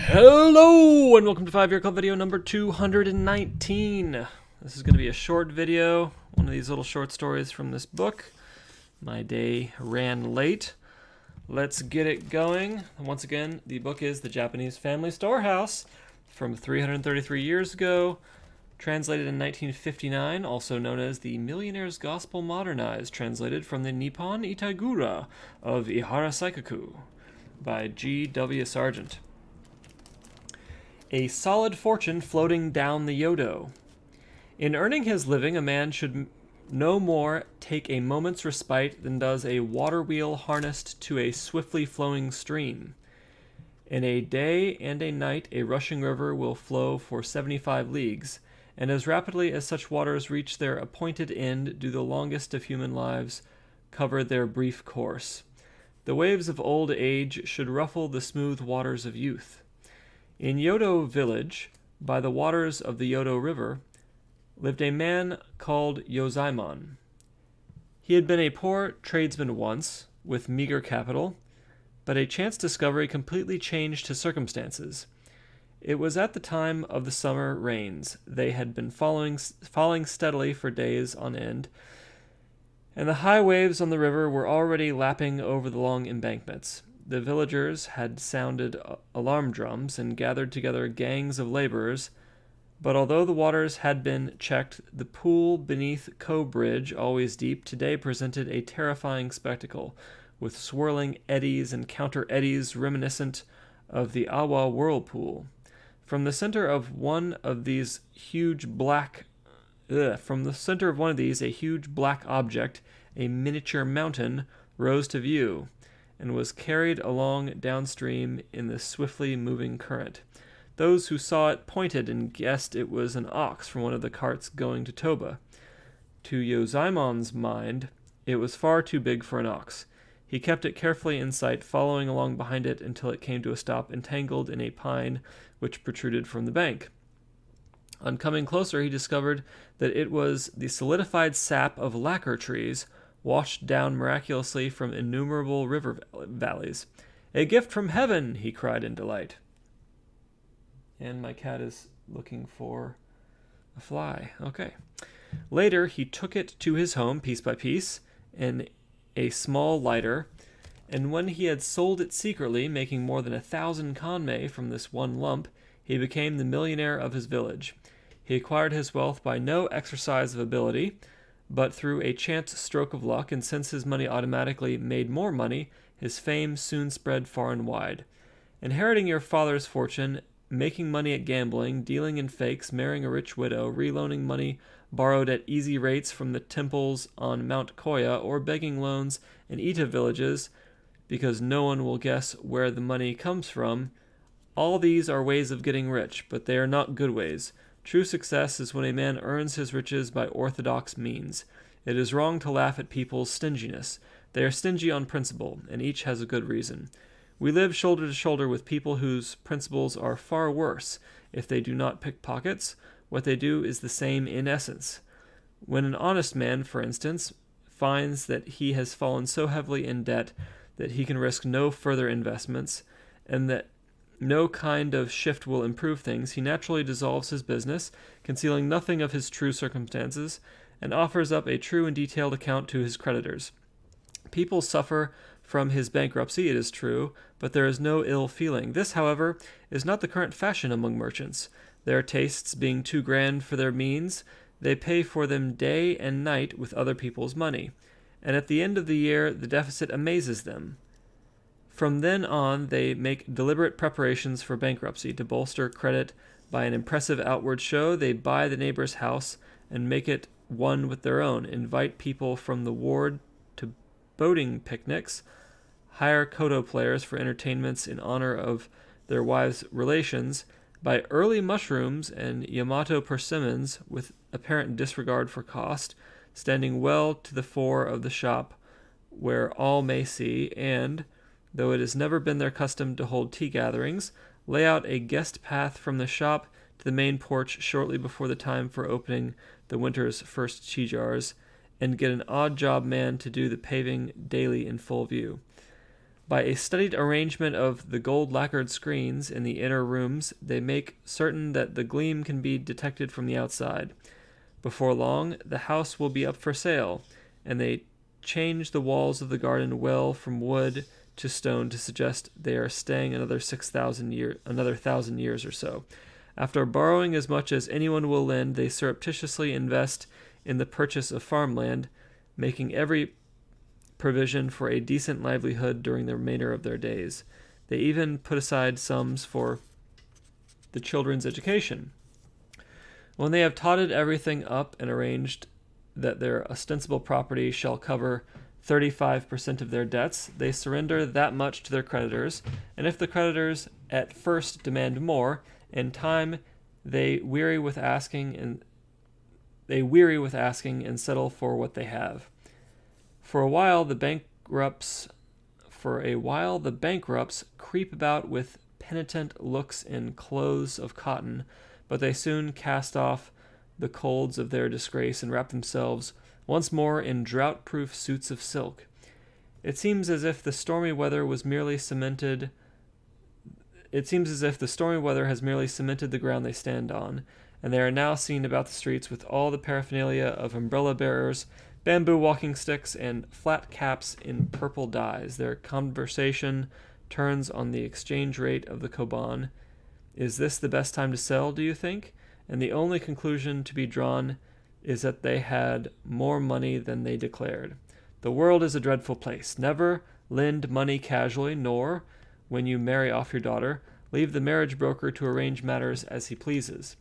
Hello and welcome to 5 Year Club video number 219. This is going to be a short video, one of these little short stories from this book. My day ran late. Let's get it going. Once again, the book is The Japanese Family Storehouse from 333 years ago, translated in 1959, also known as The Millionaire's Gospel Modernized, translated from the Nippon Itaigura of Ihara Saikaku by G.W. Sargent. A solid fortune floating down the Yodo. In earning his living, a man should no more take a moment's respite than does a water wheel harnessed to a swiftly flowing stream. In a day and a night a rushing river will flow for 75 leagues, and as rapidly as such waters reach their appointed end do the longest of human lives cover their brief course. The waves of old age should ruffle the smooth waters of youth. In Yodo village, by the waters of the Yodo River, lived a man called Yozaemon. He had been a poor tradesman once, with meager capital, but a chance discovery completely changed his circumstances. It was at the time of the summer rains. They had been falling steadily for days on end, and the high waves on the river were already lapping over the long embankments. The villagers had sounded alarm drums and gathered together gangs of laborers, but although the waters had been checked, the pool beneath Ko Bridge, always deep, today presented a terrifying spectacle, with swirling eddies and counter-eddies reminiscent of the Awa whirlpool. From the center of one of these a huge black object, a miniature mountain, rose to view, and was carried along downstream in the swiftly moving current. Those who saw it pointed and guessed it was an ox from one of the carts going to Toba. To Yozaemon's mind, it was far too big for an ox. He kept it carefully in sight, following along behind it until it came to a stop entangled in a pine which protruded from the bank. On coming closer, he discovered that it was the solidified sap of lacquer trees, washed down miraculously from innumerable river valleys. "A gift from heaven!" he cried in delight. And my cat is looking for a fly. Okay. Later, he took it to his home, piece by piece, in a small lighter, and when he had sold it secretly, making more than 1,000 kanmei from this one lump, he became the millionaire of his village. He acquired his wealth by no exercise of ability, but through a chance stroke of luck, and since his money automatically made more money, his fame soon spread far and wide. Inheriting your father's fortune, making money at gambling, dealing in fakes, marrying a rich widow, reloaning money borrowed at easy rates from the temples on Mount Koya, or begging loans in Ita villages because no one will guess where the money comes from, all these are ways of getting rich, but they are not good ways. True success is when a man earns his riches by orthodox means. It is wrong to laugh at people's stinginess. They are stingy on principle, and each has a good reason. We live shoulder to shoulder with people whose principles are far worse. If they do not pick pockets, what they do is the same in essence. When an honest man, for instance, finds that he has fallen so heavily in debt that he can risk no further investments, and that no kind of shift will improve things, he naturally dissolves his business, concealing nothing of his true circumstances, and offers up a true and detailed account to his creditors. People suffer from his bankruptcy, it is true, but there is no ill feeling. This, however, is not the current fashion among merchants. Their tastes being too grand for their means, they pay for them day and night with other people's money, and at the end of the year the deficit amazes them. From then on, they make deliberate preparations for bankruptcy. To bolster credit by an impressive outward show, they buy the neighbor's house and make it one with their own, invite people from the ward to boating picnics, hire koto players for entertainments in honor of their wives' relations, buy early mushrooms and Yamato persimmons with apparent disregard for cost, standing well to the fore of the shop where all may see, and, though it has never been their custom to hold tea gatherings, lay out a guest path from the shop to the main porch shortly before the time for opening the winter's first tea jars, and get an odd job man to do the paving daily in full view. By a studied arrangement of the gold lacquered screens in the inner rooms, they make certain that the gleam can be detected from the outside. Before long, the house will be up for sale, and they change the walls of the garden well from wood to stone to suggest they are staying another 1,000 years or so. After borrowing as much as anyone will lend, they surreptitiously invest in the purchase of farmland, making every provision for a decent livelihood during the remainder of their days. They even put aside sums for the children's education. When they have totted everything up and arranged that their ostensible property shall cover 35% of their debts, they surrender that much to their creditors, and if the creditors at first demand more, in time they weary with asking and settle for what they have. For a while the bankrupts creep about with penitent looks in clothes of cotton, but they soon cast off the colds of their disgrace and wrap themselves once more in drought-proof suits of silk. It seems as if the stormy weather has merely cemented the ground they stand on, and they are now seen about the streets with all the paraphernalia of umbrella-bearers, bamboo walking sticks, and flat caps in purple dyes. Their conversation turns on the exchange rate of the koban. Is this the best time to sell, do you think? And the only conclusion to be drawn is that they had more money than they declared. The world is a dreadful place. Never lend money casually, nor, when you marry off your daughter, leave the marriage broker to arrange matters as he pleases.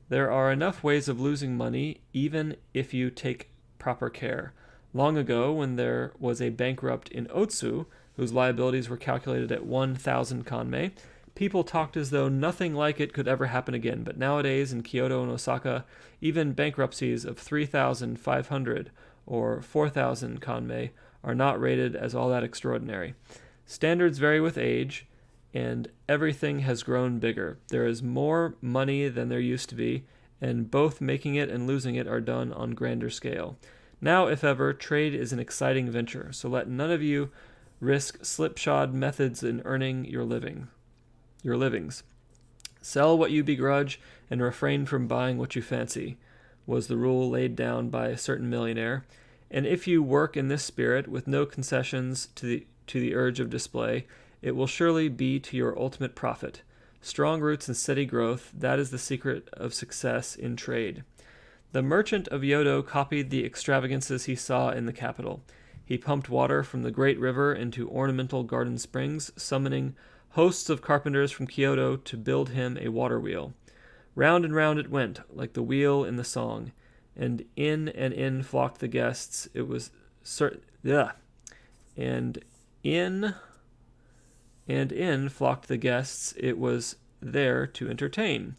There are enough ways of losing money, even if you take proper care. Long ago, when there was a bankrupt in Otsu, whose liabilities were calculated at 1,000 kanmei, people talked as though nothing like it could ever happen again. But nowadays, in Kyoto and Osaka, even bankruptcies of 3,500 or 4,000 kanmei are not rated as all that extraordinary. Standards vary with age, and everything has grown bigger. There is more money than there used to be, and both making it and losing it are done on grander scale. Now, if ever, trade is an exciting venture, so let none of you risk slipshod methods in earning your livings. Sell what you begrudge and refrain from buying what you fancy, was the rule laid down by a certain millionaire. And if you work in this spirit, with no concessions to the urge of display, it will surely be to your ultimate profit. Strong roots and steady growth, that is the secret of success in trade. The merchant of Yodo copied the extravagances he saw in the capital. He pumped water from the great river into ornamental garden springs, summoning hosts of carpenters from Kyoto to build him a water wheel. Round and round it went, like the wheel in the song, and in flocked the guests. It was in flocked the guests. It was there to entertain.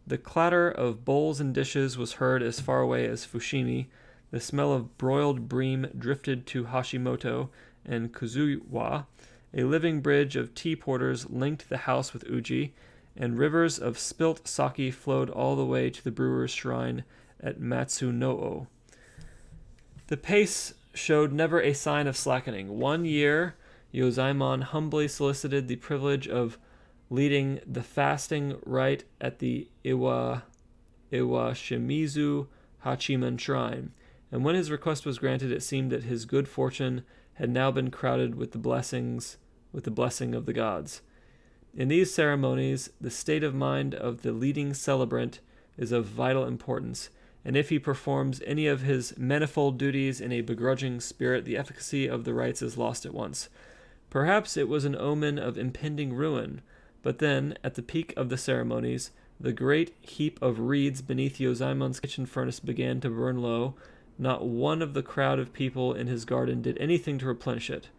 The clatter of bowls and dishes was heard as far away as Fushimi. The smell of broiled bream drifted to Hashimoto and Kuzuwa. A living bridge of tea porters linked the house with Uji, and rivers of spilt sake flowed all the way to the brewer's shrine at Matsunoo. The pace showed never a sign of slackening. 1 year, Yozaemon humbly solicited the privilege of leading the fasting rite at the Iwashimizu Hachiman Shrine, and when his request was granted, it seemed that his good fortune had now been crowded with the blessing of the gods. In these ceremonies, the state of mind of the leading celebrant is of vital importance, and if he performs any of his manifold duties in a begrudging spirit, the efficacy of the rites is lost at once. Perhaps it was an omen of impending ruin, but then, at the peak of the ceremonies, the great heap of reeds beneath Yozaemon's kitchen furnace began to burn low. Not one of the crowd of people in his garden did anything to replenish it.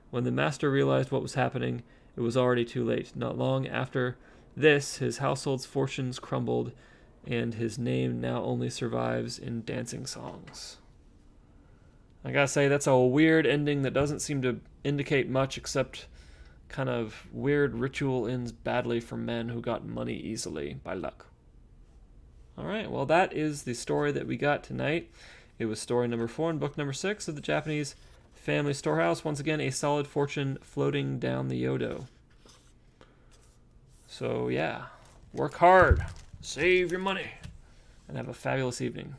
When the master realized what was happening, it was already too late. Not long after this, his household's fortunes crumbled, and his name now only survives in dancing songs. I gotta say, that's a weird ending that doesn't seem to indicate much except kind of weird ritual ends badly for men who got money easily by luck. Alright, well that is the story that we got tonight. It was story number 4 in book number 6 of the Japanese Family storehouse. Once again, a solid fortune floating down the Yodo. So, yeah. Work hard. Save your money. And have a fabulous evening.